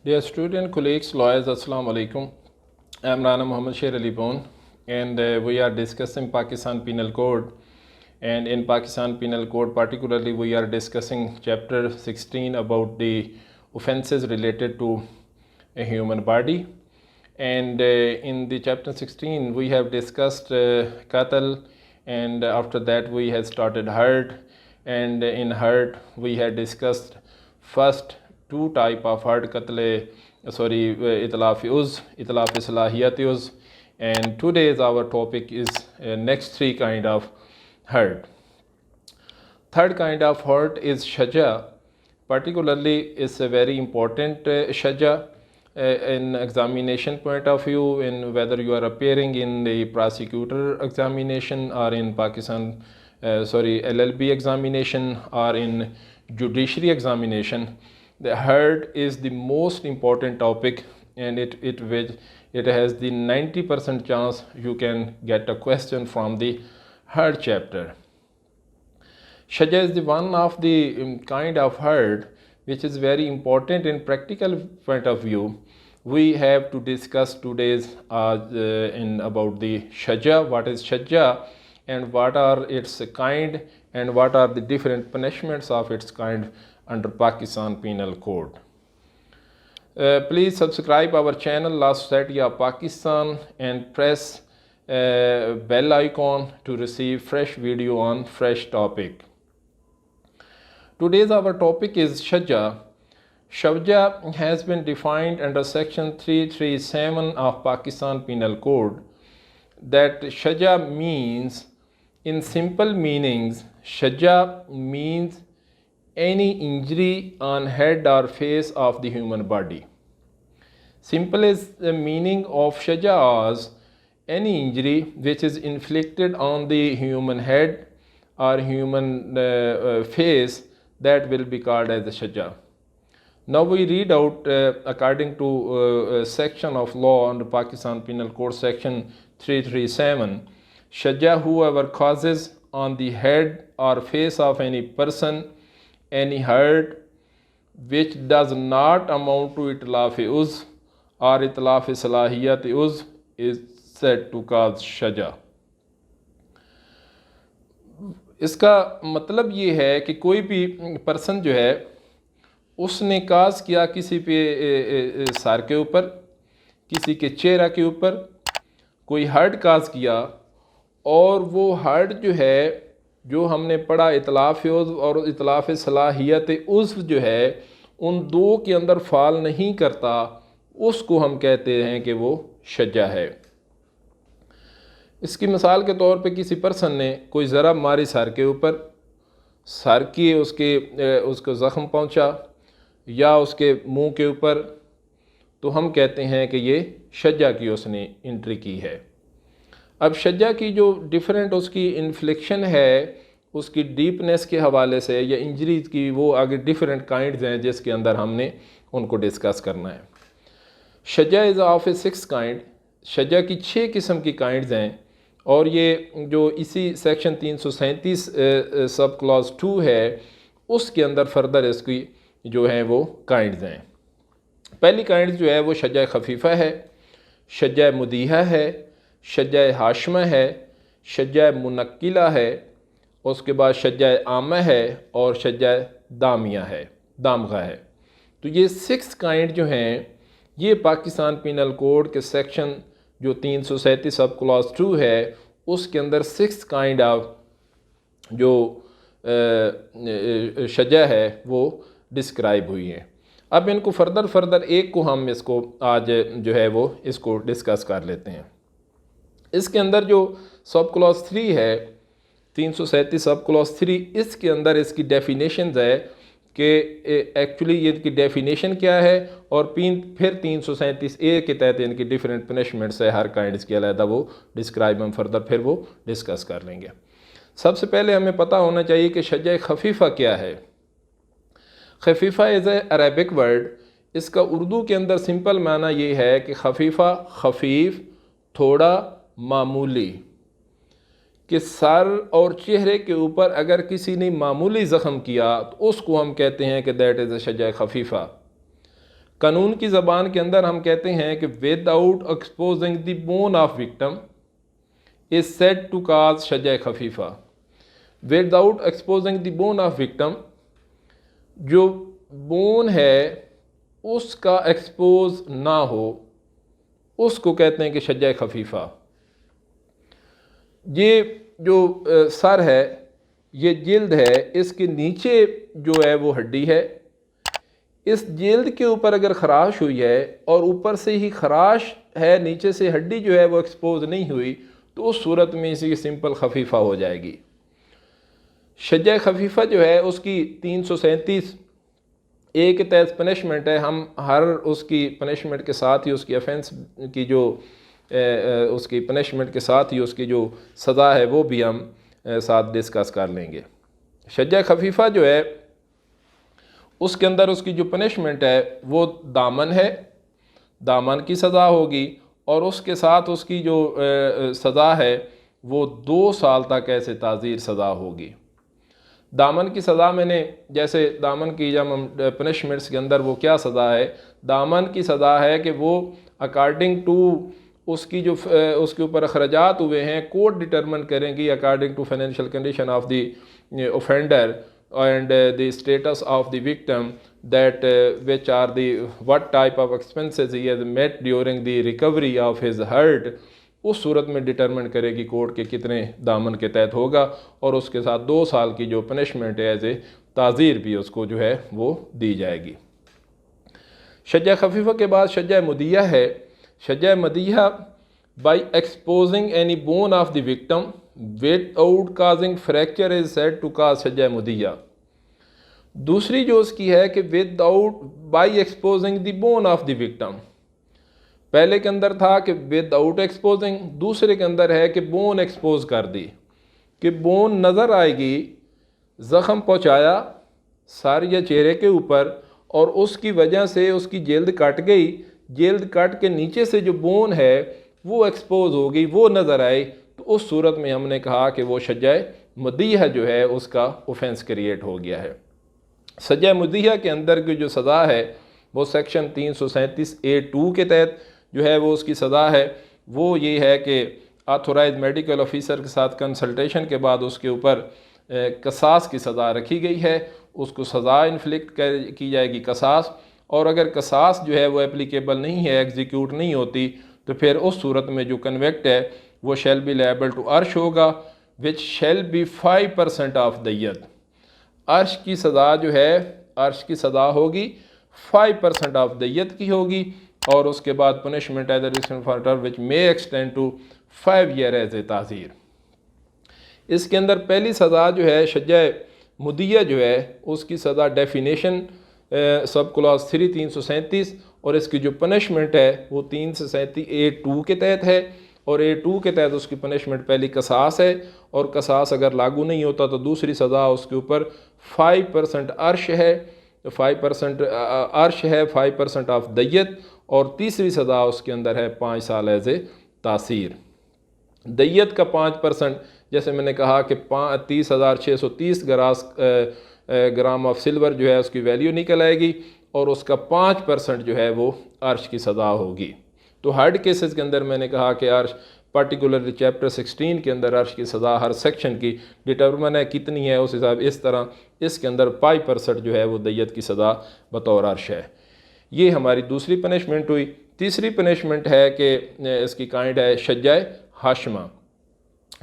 Dear student, colleagues, lawyers, Assalamu alaikum. I am Rana Muhammad Sher Ali Bon, and we are discussing Pakistan Penal Code. And in Pakistan Penal Code, particularly, we are discussing chapter 16 about the offenses related to a human body. And in the chapter 16, we have discussed qatl, and after that, we have started hurt. And in hurt, we had discussed first two type of hurt qatl, itlaf uz, itlaf salahiyat uz, and today's our topic is next three kind of hurt. Third kind of hurt is shaja. Particularly, it's a very important shaja in examination point of view, in whether you are appearing in the prosecutor examination or in LLB examination or in judiciary examination. The hurt is the most important topic, and it has the 90% chance you can get a question from the hurt chapter. Shaja is the one of the kind of hurt which is very important in practical point of view. We have to discuss today's in about the shaja, what is shaja and what are its kind and what are the different punishments of its kind under Pakistan Penal Code. Please subscribe our channel La Society of Pakistan and press bell icon to receive fresh video on fresh topic. Today's our topic is shaja. Shaja has been defined under section 337 of Pakistan Penal Code. That shaja means, in simple meanings, shaja means any injury on head or face of the human body. Simple is the meaning of shaja as any injury which is inflicted on the human head or human face, that will be called as a shaja. Now we read out according to section of law under Pakistan Penal Code section 337, shaja whoever causes on the head or face of any person any hurt which does not amount to itlaf uz or itlaf salahiyat uz is said to cause shaja. इसका मतलब ये है कि कोई भी person जो है उसने काज किया किसी पे सर के ऊपर, किसी के चेहरा के ऊपर कोई हर्ट काज किया, और वो हर्ट जो है जो हमने पढ़ा इतलाफ़ उज़्व और इतलाफ़ सलाहियत उज़्व जो है उन दो के अंदर फाल नहीं करता, उसको हम कहते हैं कि वो शजा है। इसकी मिसाल के तौर पे किसी पर्सन ने कोई ज़रब मारी सर के ऊपर, सर की उसको ज़ख़म पहुंचा या उसके मुंह के ऊपर, तो हम कहते हैं कि ये शजा की उसने एंट्री की है। अब शजा की जो डिफरेंट उसकी इन्फ्लिक्शन है, उसकी डीपनेस के हवाले से या इंजरीज की, वो आगे डिफरेंट काइंड्स हैं जिसके अंदर हमने उनको डिस्कस करना है। शजा इज़ ऑफ ए 6 काइंड। शजा की 6 किस्म की काइंड्स हैं, और ये जो इसी सेक्शन 337 सब क्लॉज 2 है उसके अंदर फर्दर इसकी जो है वो काइंड्स हैं। पहली काइंड जो है वो शजा खफीफ़ा है, शजा मुदीहा है, शजा हाशमा है, शजा मुनक्किला है, उसके बाद शजा आमा है और शजा दामिया है, दामगा है। तो ये 6 काइंड जो हैं ये पाकिस्तान पिनल कोड के सेक्शन जो 337 सब क्लॉज 2 है उसके अंदर 6 काइंड ऑफ जो शजा है वो डिस्क्राइब हुई है। अब इनको फर्दर एक को हम इसको आज जो है वो इसको डिस्कस कर लेते हैं। इसके अंदर जो सब क्लॉज 3 है 337 सब क्लॉज 3, इसके अंदर इसकी डेफिनेशंस है कि एक्चुअली ये इनकी डेफिनेशन क्या है, और फिर 337 ए के तहत इनकी डिफरेंट पनिशमेंट्स है, हर काइंड इसकी अलग वो डिस्क्राइब हम फर्दर फिर वो डिस्कस कर लेंगे। सबसे पहले हमें पता होना चाहिए कि शजा खफीफ़ा क्या है। खफीफ़ा इज़ ए अरबिक वर्ड। इसका उर्दू के अंदर सिंपल माना ये है कि खफीफ़ा खफीफ, थोड़ा, मामूली, कि सर और चेहरे के ऊपर अगर किसी ने मामूली ज़ख़म किया तो उसको हम कहते हैं कि दैट इज़ अ शजा खफीफ़ा। कानून की ज़बान के अंदर हम कहते हैं कि without exposing the bone of victim is said to cause शजा खफीफा। Without exposing the bone of victim, जो बोन है उसका एक्सपोज ना हो, उसको कहते हैं कि शजा खफीफा। ये जो सर है, ये जिल्द है, इसके नीचे जो है वो हड्डी है। इस जिल्द के ऊपर अगर ख़राश हुई है और ऊपर से ही ख़राश है, नीचे से हड्डी जो है वो एक्सपोज नहीं हुई, तो उस सूरत में इसी सिंपल खफीफा हो जाएगी। शजा खफीफा जो है उसकी 337 ए के तहत पनिशमेंट है। हम हर उसकी पनिशमेंट के साथ ही उसकी ऑफेंस की जो उसकी पनिशमेंट के साथ ही उसकी जो सज़ा है वो भी हम साथ डिस्कस कर लेंगे। शजा खफीफा जो है उसके अंदर उसकी जो पनिशमेंट है वो दामन है, दामन की सज़ा होगी, और उसके साथ उसकी जो सज़ा है वो 2 साल तक ऐसे ताज़ीर सज़ा होगी। दामन की सज़ा मैंने जैसे दामन की जब हम पनिशमेंट्स के अंदर वो क्या सज़ा है, दामन की सज़ा है कि वो अकॉर्डिंग टू उसकी जो उसके ऊपर अखराजात हुए हैं कोर्ट डिटरमिन करेंगी according to financial condition of the offender and the status of the victim, that which are the what type of expenses he has met during the recovery of his hurt, उस सूरत में determine करेगी court के कितने दामन के तहत होगा, और उसके साथ 2 साल की जो पनिशमेंट है एज ए ताज़ीर भी उसको जो है वो दी जाएगी। शजा खफीफा के बाद शजा मुदिया है। शजा मुदिया by exposing any bone of the victim without causing fracture is said to cause शजा मुदिया। दूसरी जो उसकी है कि without by exposing the bone of the victim. पहले के अंदर था कि विदाउट एक्सपोजिंग, दूसरे के अंदर है कि बोन एक्सपोज कर दी, कि बोन नज़र आएगी, ज़ख़म पहुँचाया सर या चेहरे के ऊपर और उसकी वजह से उसकी जल्द कट गई, जल्द कट के नीचे से जो बोन है वो एक्सपोज होगी, वो नज़र आए, तो उस सूरत में हमने कहा कि वो शजा मुदिया जो है उसका ऑफेंस क्रिएट हो गया है। सजा मुदिया के अंदर की जो सज़ा है वो सेक्शन 337A(2) के तहत जो है वो उसकी सज़ा है वो ये है कि ऑथोराइज मेडिकल ऑफिसर के साथ कंसल्टेशन के बाद उसके ऊपर कसास की सज़ा रखी गई है, उसको सज़ा इन्फ्लिक्ट की जाएगी कसास, और अगर कसास जो है वो एप्लीकेबल नहीं है, एग्जीक्यूट नहीं होती, तो फिर उस सूरत में जो कन्वेक्ट है वो शैल बी लायबल टू अर्श होगा, विच शैल बी 5% ऑफ दय्यत। अर्श की सज़ा जो है, अर्श की सज़ा होगी 5% ऑफ दय्यत की होगी, और उसके बाद punishment as a for term which may extend to 5 year as a ताज़ीर। इसके अंदर पहली सज़ा जो है शजा मुदिया जो है उसकी सज़ा डेफिनेशन सब क्लॉज 3 337, और इसकी जो पनिशमेंट है वो 337A(2) के तहत है, और A(2) के तहत उसकी पनिशमेंट पहली कसास है, और कसास अगर लागू नहीं होता तो दूसरी सज़ा उसके ऊपर 5% अर्श है, 5% अर्श है, 5% ऑफ दय्यत, और तीसरी सज़ा उसके अंदर है 5 साल एज ए तासीर। दय्यत का 5%, जैसे मैंने कहा कि 30,630 ग्राम ऑफ सिल्वर जो है उसकी वैल्यू निकल आएगी, और उसका 5% जो है वो अर्श की सज़ा होगी। तो हार्ड केसेस के अंदर मैंने कहा कि अर्श पर्टिकुलरली चैप्टर 16 के अंदर अर्श की सज़ा हर सेक्शन की डिटर्मिन है कितनी है, उस हिसाब इस तरह इसके अंदर 5% जो है वो दय्यत की सज़ा बतौर अर्श है। ये हमारी दूसरी पनिशमेंट हुई। तीसरी पनिशमेंट है कि इसकी काइंड है शजा हाशमा।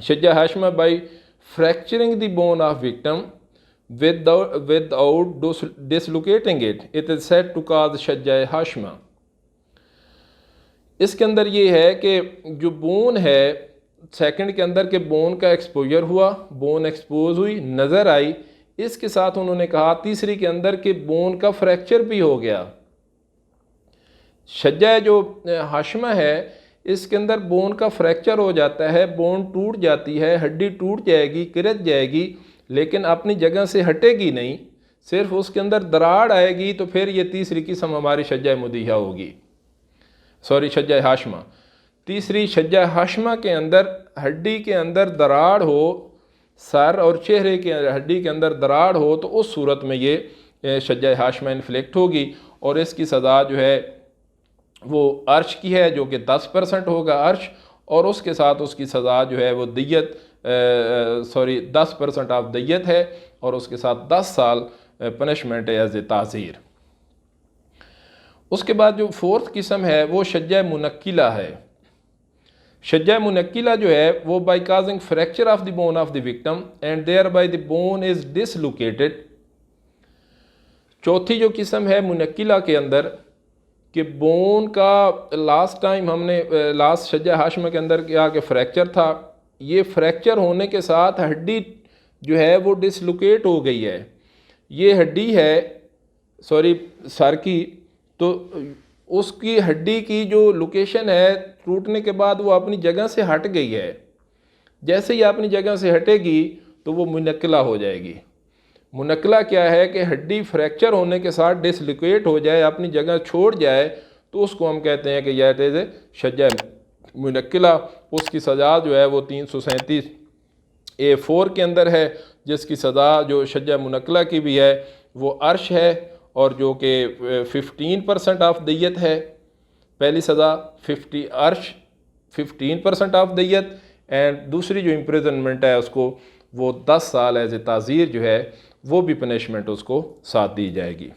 शजा हाशमा by fracturing the bone of victim without dislocating it, it is said to cause शजा हाशमा। इसके अंदर ये है कि जो बोन है सेकंड के अंदर के बोन का एक्सपोजर हुआ, बोन एक्सपोज हुई, नज़र आई, इसके साथ उन्होंने कहा तीसरी के अंदर के बोन का फ्रैक्चर भी हो गया। शजा जो हाशमा है इसके अंदर बोन का फ्रैक्चर हो जाता है, बोन टूट जाती है, हड्डी टूट जाएगी, किरच जाएगी, लेकिन अपनी जगह से हटेगी नहीं, सिर्फ उसके अंदर दरार आएगी, तो फिर ये तीसरी किस्म हमारी शजा मुदिया होगी, सॉरी शजा हाशमा। तीसरी शजा हाशमा के अंदर हड्डी के अंदर दरार हो, सर और चेहरे के हड्डी के अंदर दरार हो, तो उस सूरत में ये शजा हाशमा इन्फ्लिक्ट होगी, और इसकी सज़ा जो है वो अर्श की है जो कि 10% होगा अर्श, और उसके साथ उसकी सज़ा जो है वो दियत 10% ऑफ दियत है, और उसके साथ 10 साल पनिशमेंट है एज ए ताज़ीर। उसके बाद जो फोर्थ किस्म है वो शज्जा मुनक्किला है। शज्जा मुनक्किला जो है वो by causing fracture of the bone of the victim and thereby the bone is dislocated. चौथी जो किस्म है मुनक्किला के अंदर कि बोन का लास्ट टाइम हमने लास्ट शज्जा हाशमा के अंदर किया कि फ्रैक्चर था, ये फ्रैक्चर होने के साथ हड्डी जो है वो डिसलोकेट हो गई है। ये हड्डी है सर की, तो उसकी हड्डी की जो लोकेशन है टूटने के बाद वो अपनी जगह से हट गई है। जैसे ही अपनी जगह से हटेगी तो वो मुनक्किला हो जाएगी। मुनक्किला क्या है कि हड्डी फ्रैक्चर होने के साथ डिसलोकेट हो जाए, अपनी जगह छोड़ जाए, तो उसको हम कहते हैं कि यह तेज़ शज्जा मुनक्किला। उसकी सज़ा जो है वो 337A4 के अंदर है, जिसकी सज़ा जो शज्जा मुनक्किला की भी है वो अर्श है, और जो कि 15% ऑफ दियत है। पहली सज़ा 50 अर्श 15% ऑफ दियत, एंड दूसरी जो इम्प्रिजनमेंट है उसको वो 10 साल एज ए ताज़ीर जो है वो भी पनिशमेंट उसको साथ दी जाएगी।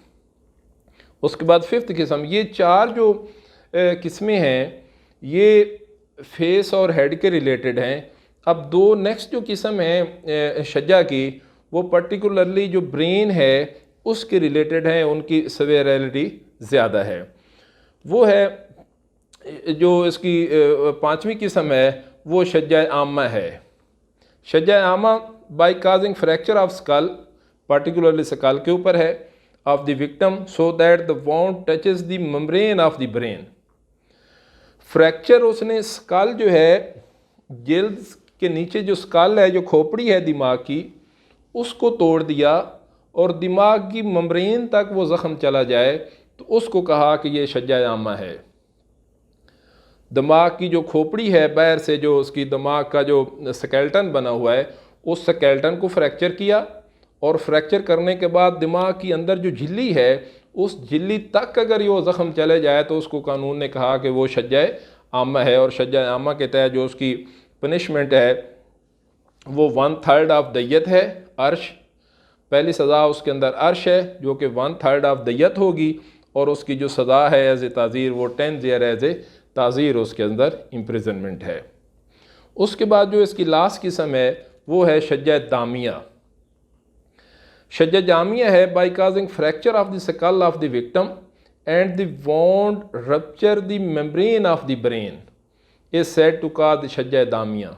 उसके बाद फिफ्थ किस्म, ये चार जो किस्में हैं ये फेस और हेड के रिलेटेड हैं। अब दो नेक्स्ट जो किस्म है शज्जा की वो पर्टिकुलरली जो ब्रेन है उसके रिलेटेड हैं, उनकी सवेरेलिटी ज़्यादा है। वो है जो इसकी पाँचवीं किस्म है वो शज्जा आमा है। शज्जा आमा by causing fracture of skull, particularly skull के ऊपर है, of the victim so that the wound touches the membrane of the brain. Fracture उसने स्कल जो है जिल्द के नीचे जो स्कल है, जो खोपड़ी है दिमाग की, उसको तोड़ दिया और दिमाग की मेम्ब्रेन तक वो ज़ख़म चला जाए, तो उसको कहा कि ये शज्जा आमा है। दिमाग की जो खोपड़ी है बाहर से, जो उसकी दिमाग का जो स्केल्टन बना हुआ है, उस स्केल्टन को फ्रैक्चर किया, और फ्रैक्चर करने के बाद दिमाग की अंदर जो झिल्ली है उस झिल्ली तक अगर ये ज़ख़म चले जाए तो उसको कानून ने कहा कि वो शज्जा आमा है। और शज्जा आमा के तहत जो उसकी पनिशमेंट है वो 1/3 ऑफ दियत है अर्श। पहली सज़ा उसके अंदर अर्श है जो कि 1/3 ऑफ दियत होगी, और उसकी जो सज़ा है एज ए ताज़ीर वो 10 ईयर एज ए ताज़ीर उसके अंदर इम्प्रिजनमेंट है। उसके बाद जो इसकी लास्ट किस्म है वो है शज्जा दामिया। शज्जा जामिया है by causing fracture of the skull of the victim and the wound rupture the membrane of the brain is said to cause शज्जा दामिया।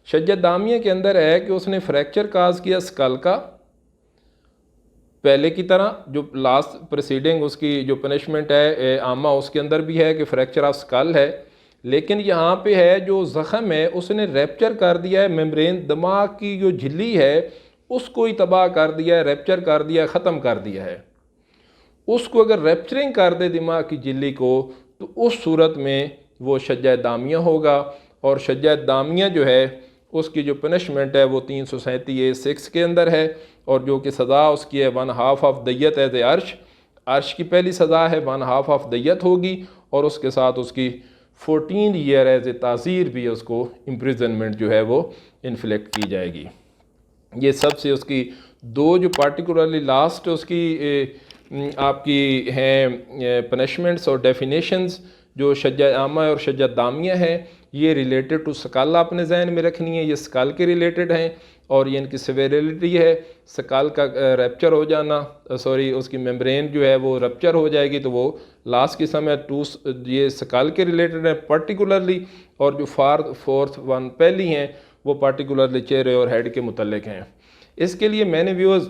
शज्जा दामिया के अंदर है कि उसने फ्रैक्चर काज किया स्कल का, पहले की तरह जो लास्ट प्रोसीडिंग उसकी जो पनिशमेंट है आमा उसके अंदर भी है कि फ्रैक्चर ऑफ स्कल है, लेकिन यहाँ पे है जो ज़ख़म है उसने रैप्चर कर दिया है मेम्ब्रेन, दिमाग की जो झिल्ली है उसको ही तबाह कर दिया है, रैप्चर कर दिया, ख़त्म कर दिया है। उसको अगर रैप्चरिंग कर दे दिमाग की झिल्ली को तो उस सूरत में वो शज्जा दामिया होगा। और शज्जा दामिया जो है उसकी जो पनिशमेंट है वो 337A6 के अंदर है, और जो कि सज़ा उसकी है 1/2 ऑफ दियत एज ए अर्श। अर्श की पहली सज़ा है 1/2 ऑफ दियत होगी, और उसके साथ उसकी 14 ईयर एज ए ताज़ीर भी उसको इम्प्रिजनमेंट जो है वो इन्फ्लिक्ट की जाएगी। ये सबसे उसकी दो जो पार्टिकुलरली लास्ट उसकी आपकी हैं पनिशमेंट्स और डेफिनेशंस जो शज्जा आमा और शज्जा दामिया है, ये रिलेटेड टू स्कल आपने जहन में रखनी है। ये स्कल के रिलेटेड हैं और ये इनकी सिवियरिटी है। स्कल का रैप्चर हो जाना, उसकी मेम्ब्रेन जो है वो रप्चर हो जाएगी, तो वो लास्ट किस्म है। ये स्कल के रिलेटेड है पर्टिकुलरली, और जो फोर्थ वन पहली हैं वो पर्टिकुलरली चेहरे और हेड के मुतल्लिक हैं। इसके लिए मैंने व्यूअर्स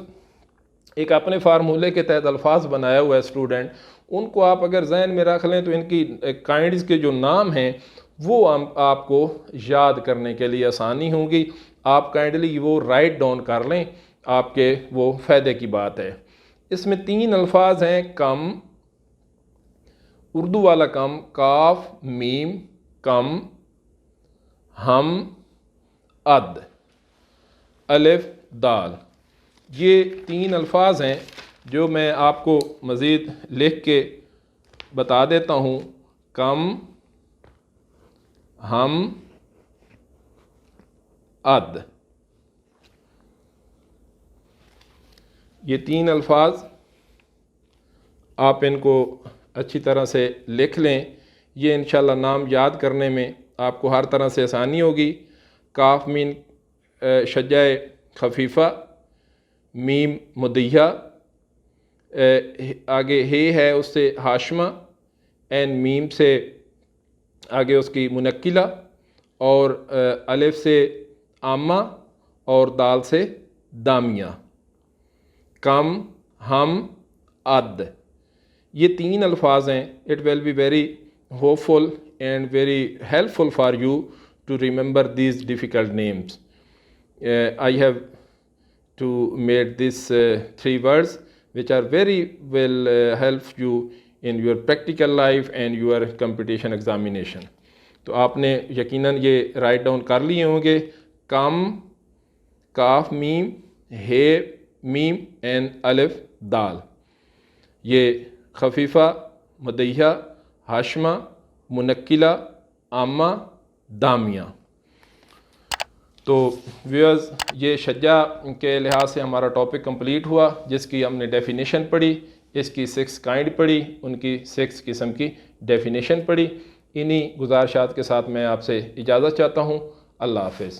एक अपने फार्मूले के तहत अल्फाज बनाया हुआ है स्टूडेंट, उनको आप अगर जहन में रख लें तो इनकी काइंड्स के जो नाम हैं वो आपको याद करने के लिए आसानी होगी। आप काइंडली वो राइट डाउन कर लें, आपके वो फ़ायदे की बात है। इसमें 3 अल्फाज हैं, कम, उर्दू वाला कम, काफ मीम कम, हम अद अलिफ दाल, ये 3 अल्फाज हैं जो मैं आपको मज़ीद लिख के बता देता हूँ। कम, हम, अद, ये 3 अल्फाज आप इनको अच्छी तरह से लिख लें। ये इंशाल्लाह नाम याद करने में आपको हर तरह से आसानी होगी। काफ मीन शज्जाए खफीफ़ा, मीम मुदिया, आगे हे है उससे हाशमा, एन मीम से आगे उसकी मुनक्किला, और अलिफ से आमा और दाल से दामिया। कम, हम, अद, ये 3 अल्फाज हैं। It will be very hopeful and very helpful for you to remember these difficult names. I have to made this 3 words which are very will help you in your practical life and your competition examination. तो आपने यकीनन ये write down कर लिए होंगे। कम, काफ meme, hey meme and अलिफ दाल, ये खफीफ़ा, मुदिया, हाशमा, मुनक्किला, आमा, दामिया। तो व्यूअर्स, ये शज्जा के लिहाज से हमारा टॉपिक कंप्लीट हुआ, जिसकी हमने डेफिनेशन पढ़ी, इसकी 6 काइंड पढ़ी, उनकी 6 किस्म की डेफिनेशन पढ़ी। इन्हीं गुजारिशात के साथ मैं आपसे इजाज़त चाहता हूँ। अल्लाह हाफ़िज़।